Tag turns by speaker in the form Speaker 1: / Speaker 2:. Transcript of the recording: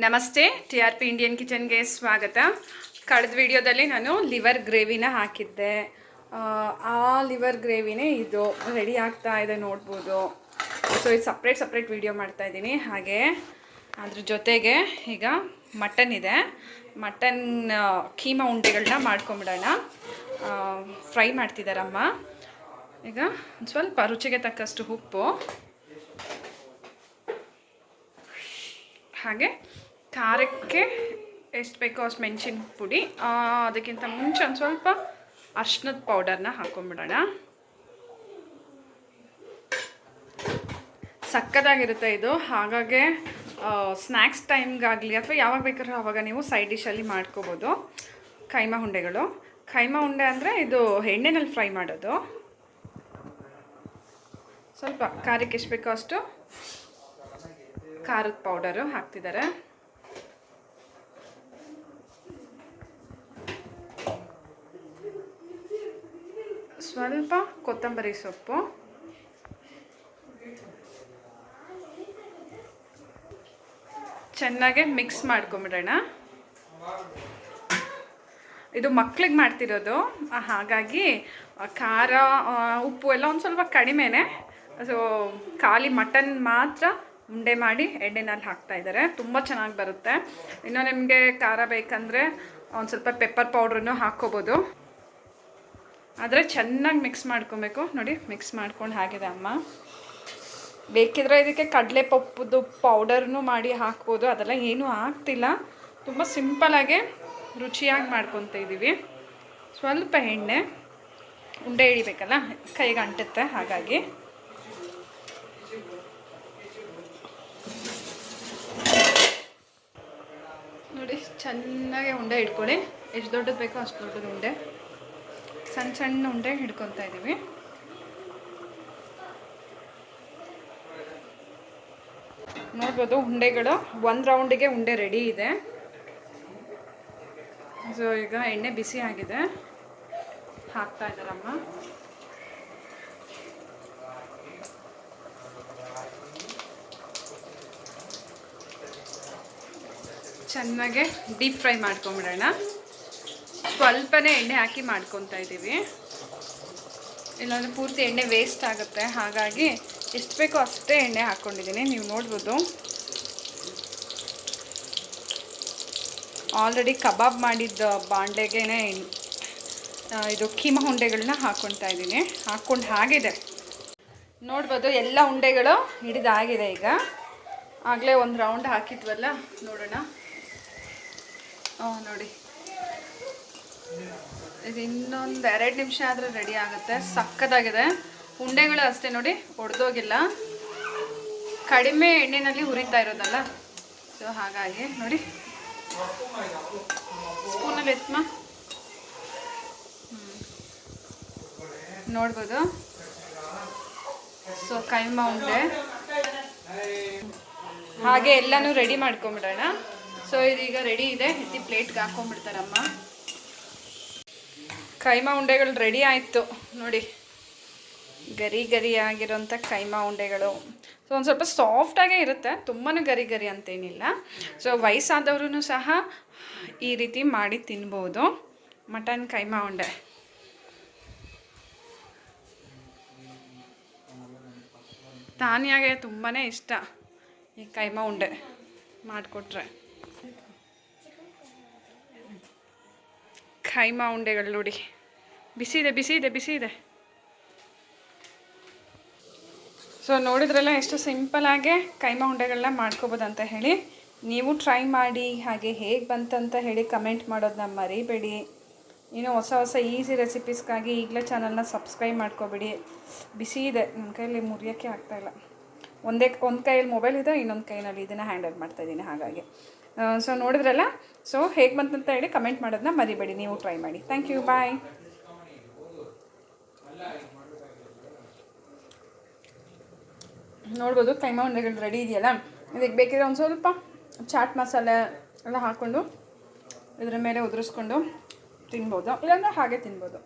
Speaker 1: ನಮಸ್ತೆ, TRP Indian ಕಿಚನ್ಗೆ ಸ್ವಾಗತ. ಕಳೆದ ವಿಡಿಯೋದಲ್ಲಿ ನಾನು ಲಿವರ್ ಗ್ರೇವಿನ ಹಾಕಿದ್ದೆ. ಆ ಲಿವರ್ ಗ್ರೇವಿನೇ ಇದು ರೆಡಿ ಆಗ್ತಾ ಇದೆ ನೋಡ್ಬೋದು. ಸೊ ಇದು ಸಪ್ರೇಟ್ ವಿಡಿಯೋ ಮಾಡ್ತಾ ಇದ್ದೀನಿ. ಹಾಗೆ ಅದ್ರ ಜೊತೆಗೆ ಈಗ ಮಟನ್ ಇದೆ. ಮಟನ್ ಕೀಮಾ ಉಂಡೆಗಳನ್ನ ಮಾಡ್ಕೊಂಬಿಡೋಣ. ಫ್ರೈ ಮಾಡ್ತಿದ್ದಾರಮ್ಮ. ಈಗ ಸ್ವಲ್ಪ ರುಚಿಗೆ ತಕ್ಕಷ್ಟು ಉಪ್ಪು, ಹಾಗೆ ಖಾರಕ್ಕೆ ಎಷ್ಟು ಬೇಕೋ ಅಷ್ಟು ಮೆಣಸಿನ ಪುಡಿ, ಅದಕ್ಕಿಂತ ಮುಂಚೆ ಒಂದು ಸ್ವಲ್ಪ ಅರ್ಶಿನದ ಪೌಡರ್ನ ಹಾಕ್ಕೊಂಬಿಡೋಣ. ಸಕ್ಕತ್ತಾಗಿರುತ್ತೆ ಇದು. ಹಾಗಾಗಿ ಸ್ನ್ಯಾಕ್ಸ್ ಟೈಮ್ಗಾಗಲಿ ಅಥವಾ ಯಾವಾಗ ಬೇಕಾದ್ರೂ ಆವಾಗ ನೀವು ಸೈಡ್ ಡಿಶಲ್ಲಿ ಮಾಡ್ಕೋಬೋದು. ಕೈಮಾ ಉಂಡೆಗಳು. ಕೈಮಾ ಉಂಡೆ ಅಂದರೆ ಇದು ಎಣ್ಣೆನಲ್ಲಿ ಫ್ರೈ ಮಾಡೋದು. ಸ್ವಲ್ಪ ಖಾರಕ್ಕೆ ಎಷ್ಟು ಬೇಕೋ ಅಷ್ಟು ಖಾರದ ಪೌಡರು ಹಾಕ್ತಿದ್ದಾರೆ. ಸ್ವಲ್ಪ ಕೊತ್ತಂಬರಿ ಸೊಪ್ಪು, ಚೆನ್ನಾಗಿ ಮಿಕ್ಸ್ ಮಾಡ್ಕೊಂಬಿಡೋಣ. ಇದು ಮಕ್ಳಿಗೆ ಮಾಡ್ತಿರೋದು, ಹಾಗಾಗಿ ಖಾರ ಉಪ್ಪು ಎಲ್ಲ ಒಂದು ಸ್ವಲ್ಪ ಕಡಿಮೆನೇ. ಸೊ ಖಾಲಿ ಮಟನ್ ಮಾತ್ರ ಉಂಡೆ ಮಾಡಿ ಎಣ್ಣೆನಲ್ಲಿ ಹಾಕ್ತಾಯಿದ್ದಾರೆ. ತುಂಬ ಚೆನ್ನಾಗಿ ಬರುತ್ತೆ. ಇನ್ನು ನಿಮಗೆ ಖಾರ ಬೇಕಂದರೆ ಒಂದು ಸ್ವಲ್ಪ ಪೆಪ್ಪರ್ ಪೌಡ್ರನ್ನು ಹಾಕ್ಕೋಬೋದು. ಆದರೆ ಚೆನ್ನಾಗಿ ಮಿಕ್ಸ್ ಮಾಡ್ಕೊಬೇಕು. ನೋಡಿ, ಮಿಕ್ಸ್ ಮಾಡ್ಕೊಂಡು ಹಾಕಿದೆ ಅಮ್ಮ. ಬೇಕಿದ್ರೆ ಇದಕ್ಕೆ ಕಡಲೆ ಪಪ್ಪುದು ಪೌಡರ್ನು ಮಾಡಿ ಹಾಕ್ಬೋದು. ಅದೆಲ್ಲ ಏನೂ ಆಗ್ತಿಲ್ಲ. ತುಂಬ ಸಿಂಪಲಾಗೆ ರುಚಿಯಾಗಿ ಮಾಡ್ಕೊತ ಇದ್ದೀವಿ. ಸ್ವಲ್ಪ ಎಣ್ಣೆ, ಉಂಡೆ ಹಿಡಿಬೇಕಲ್ಲ, ಕೈಗೆ ಅಂಟುತ್ತೆ. ಹಾಗಾಗಿ ನೋಡಿ, ಚೆನ್ನಾಗಿ ಉಂಡೆ ಹಿಡ್ಕೊಳ್ಳಿ. ಎಷ್ಟು ದೊಡ್ಡದು ಬೇಕೋ ಅಷ್ಟು ದೊಡ್ಡದು ಉಂಡೆ, ಸಣ್ಣ ಉಂಡೆ ಹಿಡ್ಕೊತಾ ಇದ್ದೀವಿ. ನೋಡ್ಬೋದು ಉಂಡೆಗಳು. ಒಂದು ರೌಂಡಿಗೆ ಉಂಡೆ ರೆಡಿ ಇದೆ. ಸೊ ಈಗ ಎಣ್ಣೆ ಬಿಸಿ ಆಗಿದೆ, ಹಾಕ್ತಾ ಇದ್ದಾರಮ್ಮ. ಚೆನ್ನಾಗೆ ಡೀಪ್ ಫ್ರೈ ಮಾಡ್ಕೊಂಬಿಡೋಣ. ಸ್ವಲ್ಪನೇ ಎಣ್ಣೆ ಹಾಕಿ ಮಾಡ್ಕೊತಾ ಇದ್ದೀವಿ, ಇಲ್ಲಾಂದರೆ ಪೂರ್ತಿ ಎಣ್ಣೆ ವೇಸ್ಟ್ ಆಗುತ್ತೆ. ಹಾಗಾಗಿ ಎಷ್ಟು ಬೇಕೋ ಅಷ್ಟೇ ಎಣ್ಣೆ ಹಾಕ್ಕೊಂಡಿದ್ದೀನಿ. ನೀವು ನೋಡ್ಬೋದು, ಆಲ್ರೆಡಿ ಕಬಾಬ್ ಮಾಡಿದ್ದ ಬಾಂಡ್ಲೆಗೆ ಇದು ಕೀಮಾ ಉಂಡೆಗಳನ್ನ ಹಾಕ್ಕೊತಾ ಇದ್ದೀನಿ. ಹಾಕ್ಕೊಂಡು ಆಗಿದೆ ನೋಡ್ಬೋದು. ಎಲ್ಲ ಉಂಡೆಗಳು ಹಿಡಿದಾಗಿದೆ. ಈಗ ಆಗಲೇ ಒಂದು ರೌಂಡ್ ಹಾಕಿದ್ವಲ್ಲ, ನೋಡೋಣ. ನೋಡಿ, ಇದು ಇನ್ನೊಂದು 2 ನಿಮಿಷ ಆದರೆ ರೆಡಿ ಆಗುತ್ತೆ. ಸಕ್ಕತ್ತಾಗಿದೆ. ಉಂಡೆಗಳು ಅಷ್ಟೇ ನೋಡಿ, ಒಡೆದೋಗಿಲ್ಲ. ಕಡಿಮೆ ಎಣ್ಣೆಯಲ್ಲಿ ಹುರಿತಾ ಇರೋದಲ್ಲ, ಸೊ ಹಾಗಾಗಿ ನೋಡಿ. ಸ್ಪೂನಲ್ಲಿ ಎತ್ಮ ನೋಡ್ಬೋದು. ಸೊ ಕೈಮಾ ಉಂಡೆ ಹಾಗೆ ಎಲ್ಲನೂ ರೆಡಿ ಮಾಡ್ಕೊಂಬಿಡೋಣ. ಸೊ ಇದೀಗ ರೆಡಿ ಇದೆ. ಎತ್ತಿ ಪ್ಲೇಟ್ಗೆ ಹಾಕ್ಕೊಂಬಿಡ್ತಾರಮ್ಮ. ಕೈಮಾ ಉಂಡೆಗಳು ರೆಡಿ ಆಯಿತು ನೋಡಿ. ಗರಿ ಆಗಿರೋಂಥ ಕೈಮಾ ಉಂಡೆಗಳು. ಸೊ ಒಂದು ಸ್ವಲ್ಪ ಸಾಫ್ಟಾಗೇ ಇರುತ್ತೆ, ತುಂಬಾ ಗರಿ ಅಂತೇನಿಲ್ಲ. ಸೊ ವಯಸ್ಸಾದವ್ರೂ ಸಹ ಈ ರೀತಿ ಮಾಡಿ ತಿನ್ಬೋದು. ಮಟನ್ ಕೈಮಾ ಉಂಡೆ ತಾನಿಯಾಗೆ ತುಂಬಾ ಇಷ್ಟ ಈ ಕೈಮಾ ಉಂಡೆ ಮಾಡಿಕೊಟ್ರೆ. ಕೈಮಾ ಉಂಡೆಗಳು ನೋಡಿ, ಬಿಸಿ ಇದೆ. ಸೊ ನೋಡಿದ್ರಲ್ಲ ಎಷ್ಟು ಸಿಂಪಲಾಗೆ ಕೈಮಾ ಉಂಡೆಗಳನ್ನ ಮಾಡ್ಕೋಬೋದು ಅಂತ ಹೇಳಿ. ನೀವು ಟ್ರೈ ಮಾಡಿ, ಹಾಗೆ ಹೇಗೆ ಬಂತಂತ ಹೇಳಿ ಕಮೆಂಟ್ ಮಾಡೋದನ್ನ ಮರಿಬೇಡಿ. ಇನ್ನು ಹೊಸ ಈಸಿ ರೆಸಿಪೀಸ್ಗಾಗಿ ಈಗಲೇ ಚಾನಲ್ನ ಸಬ್ಸ್ಕ್ರೈಬ್ ಮಾಡ್ಕೋಬೇಡಿ. ಬಿಸಿ ಇದೆ, ನನ್ನ ಕೈಯಲ್ಲಿ ಮುರಿಯೋಕ್ಕೆ ಆಗ್ತಾಯಿಲ್ಲ. ಒಂದು ಕೈಯಲ್ಲಿ ಮೊಬೈಲ್ ಇದೆ, ಇನ್ನೊಂದು ಕೈಯಲ್ಲಿ ಇದನ್ನು ಹ್ಯಾಂಡಲ್ ಮಾಡ್ತಾಯಿದ್ದೀನಿ. ಹಾಗಾಗಿ ಸೊ ನೋಡಿದ್ರಲ್ಲ. ಸೊ ಹೇಗೆ ಬಂತಂತ ಹೇಳಿ ಕಮೆಂಟ್ ಮಾಡೋದನ್ನ ಮರಿಬೇಡಿ. ನೀವು ಟ್ರೈ ಮಾಡಿ. ಥ್ಯಾಂಕ್ ಯು, ಬಾಯ್. ನೋಡ್ಬೋದು ಕೈಮಾ ಉಂಡೆಗಳು ರೆಡಿ ಇದೆಯಲ್ಲ. ಇದಕ್ಕೆ ಬೇಕಿದ್ರೆ ಒಂದು ಸ್ವಲ್ಪ ಚಾಟ್ ಮಸಾಲೆ ಎಲ್ಲ ಹಾಕ್ಕೊಂಡು ಇದರ ಮೇಲೆ ಉದುರಿಸ್ಕೊಂಡು ತಿನ್ಬೋದು, ಇಲ್ಲಾಂದರೆ ಹಾಗೆ ತಿನ್ಬೋದು.